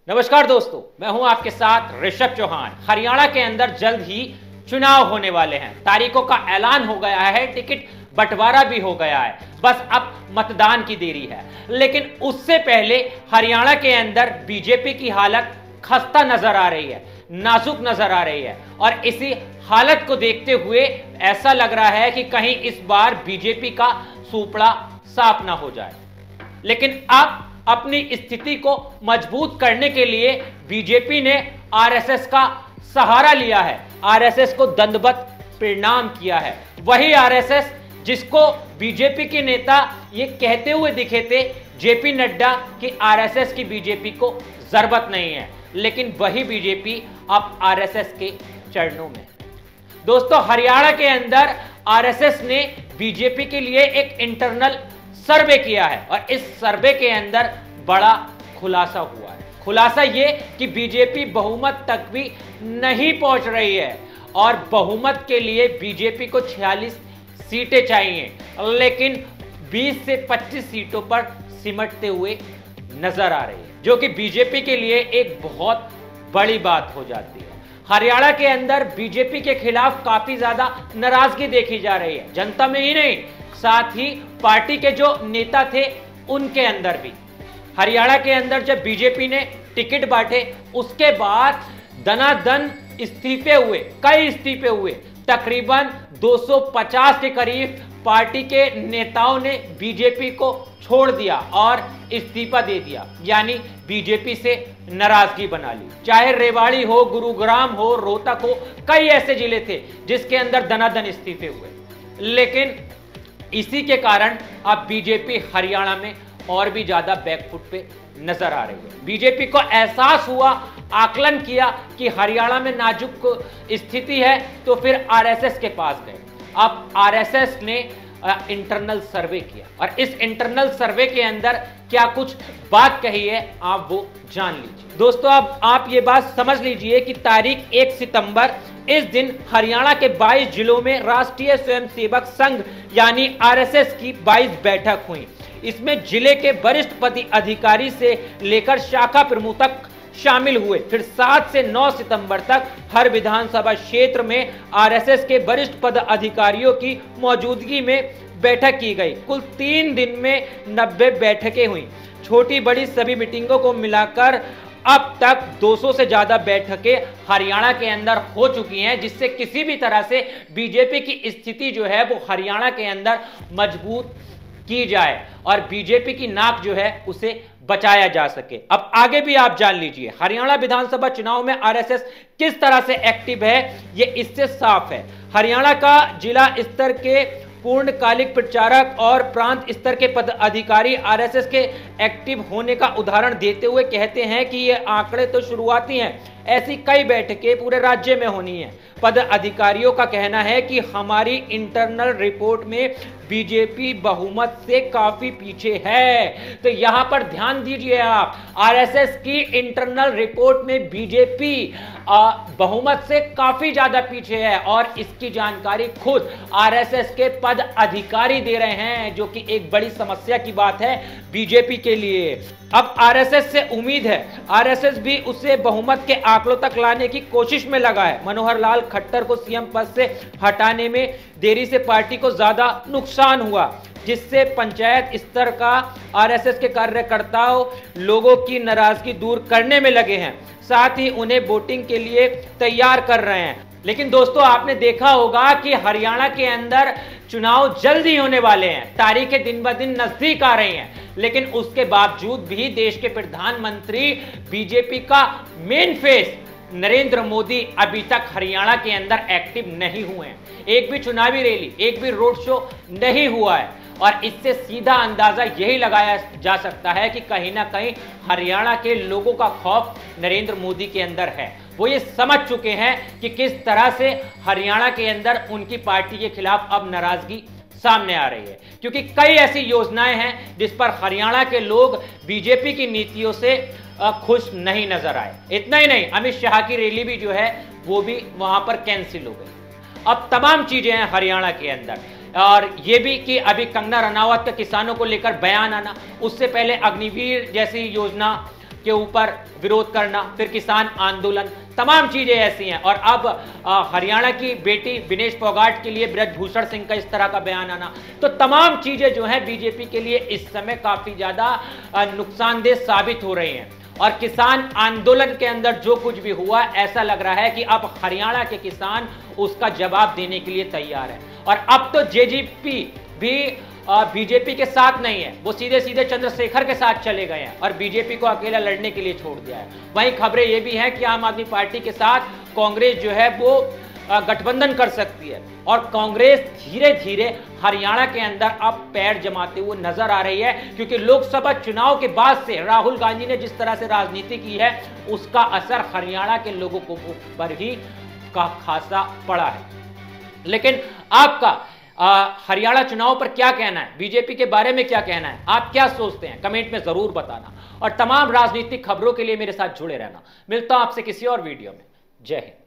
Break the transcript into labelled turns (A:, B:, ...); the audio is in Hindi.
A: नमस्कार दोस्तों, मैं हूं आपके साथ ऋषभ चौहान। हरियाणा के अंदर जल्द ही चुनाव होने वाले हैं। तारीखों का ऐलान हो गया है, टिकट बंटवारा भी हो गया है, बस अब मतदान की देरी है। लेकिन उससे पहले हरियाणा के अंदर बीजेपी की हालत खस्ता नजर आ रही है, नाजुक नजर आ रही है और इसी हालत को देखते हुए ऐसा लग रहा है कि कहीं इस बार बीजेपी का सूपड़ा साफ ना हो जाए। लेकिन अब अपनी स्थिति को मजबूत करने के लिए बीजेपी ने आरएसएस का सहारा लिया है, आरएसएस को दंडवत प्रणाम किया है। वही आरएसएस जिसको बीजेपी के नेता ये कहते हुए दिखे थे, जेपी नड्डा, कि आरएसएस की बीजेपी को जरूरत नहीं है, लेकिन वही बीजेपी अब आरएसएस के चरणों में। दोस्तों, हरियाणा के अंदर आरएसएस ने बीजेपी के लिए एक इंटरनल सर्वे किया है और इस सर्वे के अंदर बड़ा खुलासा हुआ है। खुलासा ये कि बीजेपी बहुमत तक भी नहीं पहुंच रही है और बहुमत के लिए बीजेपी को 46 सीटें चाहिए, लेकिन 20 से 25 सीटों पर सिमटते हुए नजर आ रही है, जो कि बीजेपी के लिए एक बहुत बड़ी बात हो जाती है। हरियाणा के अंदर बीजेपी के खिलाफ काफी ज्यादा नाराजगी देखी जा रही है, जनता में ही नहीं, साथ ही पार्टी के जो नेता थे उनके अंदर भी। हरियाणा के अंदर जब बीजेपी ने टिकट बांटे उसके बाद दनादन इस्तीफे हुए, कई इस्तीफे हुए, तकरीबन 250 के करीब पार्टी के नेताओं ने बीजेपी को छोड़ दिया और इस्तीफा दे दिया, यानी बीजेपी से नाराजगी बना ली। चाहे रेवाड़ी हो, गुरुग्राम हो, रोहतक हो, कई ऐसे जिले थे जिसके अंदर दनादन इस्तीफे हुए। लेकिन इसी के कारण अब बीजेपी हरियाणा में और भी ज्यादा बैकफुट पे नजर आ रही है। बीजेपी को एहसास हुआ, आकलन किया कि हरियाणा में नाजुक स्थिति है, तो फिर आरएसएस के पास गए। अब आरएसएस ने इंटरनल सर्वे किया और इस इंटरनल सर्वे के अंदर क्या कुछ बात कही है आप वो जान लीजिए। दोस्तों, अब आप ये बात समझ लीजिए कि तारीख 1 सितंबर इस दिन हरियाणा के 22 जिलों में राष्ट्रीय स्वयंसेवक संघ यानी आरएसएस की 22 बैठक हुई। इसमें जिले के वरिष्ठ पदाधिकारी से लेकर शाखा प्रमुख तक शामिल हुए। फिर 7 से 9 सितंबर तक हर विधानसभा क्षेत्र में आरएसएस के वरिष्ठ पदाधिकारियों की मौजूदगी में बैठक की गई। कुल 3 दिन में 90 बैठकें हुई। छोटी बड़ी सभी मीटिंगों को मिलाकर अब तक 200 से ज्यादा बैठकें हरियाणा के अंदर हो चुकी हैं, जिससे किसी भी तरह से बीजेपी की स्थिति जो है वो हरियाणा के अंदर मजबूत की जाए और बीजेपी की नाक जो है उसे बचाया जा सके। अब आगे भी आप जान लीजिए, हरियाणा विधानसभा चुनाव में आरएसएस किस तरह से एक्टिव है, ये इससे साफ है। हरियाणा का जिला स्तर के पूर्णकालिक प्रचारक और प्रांत स्तर के पदाधिकारी आरएसएस के एक्टिव होने का उदाहरण देते हुए कहते हैं कि ये आंकड़े तो शुरुआती हैं, ऐसी कई बैठकें पूरे राज्य में होनी है। पदाधिकारियों का कहना है कि हमारी इंटरनल रिपोर्ट में बीजेपी बहुमत से काफी पीछे है। तो यहां पर ध्यान दीजिए आप, आरएसएस की इंटरनल रिपोर्ट में बीजेपी बहुमत से काफी ज्यादा पीछे है और इसकी जानकारी खुद आरएसएस के पद अधिकारी दे रहे हैं, जो कि एक बड़ी समस्या की बात है बीजेपी के लिए। अब आरएसएस से उम्मीद है, आरएसएस भी उसे बहुमत के आंकड़ों तक लाने की कोशिश में लगा है। मनोहर लाल खट्टर को सीएम पद से हटाने में देरी से पार्टी को ज्यादा नुकसान हुआ, जिससे पंचायत स्तर का आरएसएस के कार्यकर्ताओं लोगों की नाराजगी दूर करने में लगे हैं, साथ ही उन्हें वोटिंग के लिए तैयार कर रहे हैं। लेकिन दोस्तों, आपने देखा होगा कि हरियाणा के अंदर चुनाव जल्द ही होने वाले हैं, तारीखें दिन ब दिन नजदीक आ रही हैं, लेकिन उसके बावजूद भी देश के प्रधानमंत्री बीजेपी का मेन फेस नरेंद्र मोदी अभी तक हरियाणा के अंदर एक्टिव नहीं हुए हैं। एक भी चुनावी रैली, एक भी रोड शो नहीं हुआ है और इससे सीधा अंदाजा यही लगाया जा सकता है कि कहीं ना कहीं हरियाणा के लोगों का खौफ नरेंद्र मोदी के अंदर है। वो ये समझ चुके हैं कि किस तरह से हरियाणा के अंदर उनकी पार्टी के खिलाफ अब नाराजगी सामने आ रही है, क्योंकि कई ऐसी योजनाएं हैं जिस पर हरियाणा के लोग बीजेपी की नीतियों से खुश नहीं नजर आए। इतना ही नहीं, अमित शाह की रैली भी जो है वो भी वहां पर कैंसिल हो गई। अब तमाम चीजें हैं हरियाणा के अंदर, और ये भी कि अभी कंगना रनावत का किसानों को लेकर बयान आना, उससे पहले अग्निवीर जैसी योजना के ऊपर विरोध करना, फिर किसान आंदोलन, तमाम चीजें ऐसी हैं। और अब हरियाणा की बेटी विनेश फोगाट के लिए ब्रजभूषण सिंह का इस तरह का बयान आना, तो तमाम चीजें जो है बीजेपी के लिए इस समय काफी ज्यादा नुकसानदेह साबित हो रही हैं। और किसान आंदोलन के अंदर जो कुछ भी हुआ, ऐसा लग रहा है कि अब हरियाणा के किसान उसका जवाब देने के लिए तैयार है। और अब तो जेजेपी भी बीजेपी के साथ नहीं है, वो सीधे सीधे चंद्रशेखर के साथ चले गए हैं और बीजेपी को अकेला लड़ने के लिए छोड़ दिया है। वहीं खबरें ये भी हैं कि आम आदमी पार्टी के साथ कांग्रेस जो है वो गठबंधन कर सकती है और कांग्रेस धीरे धीरे हरियाणा के अंदर अब पैर जमाते हुए नजर आ रही है, क्योंकि लोकसभा चुनाव के बाद से राहुल गांधी ने जिस तरह से राजनीति की है उसका असर हरियाणा के लोगों को पर ही का खासा पड़ा है। लेकिन आपका हरियाणा चुनाव पर क्या कहना है, बीजेपी के बारे में क्या कहना है, आप क्या सोचते हैं, कमेंट में जरूर बताना। और तमाम राजनीतिक खबरों के लिए मेरे साथ जुड़े रहना। मिलता हूं आपसे किसी और वीडियो में। जय हिंद।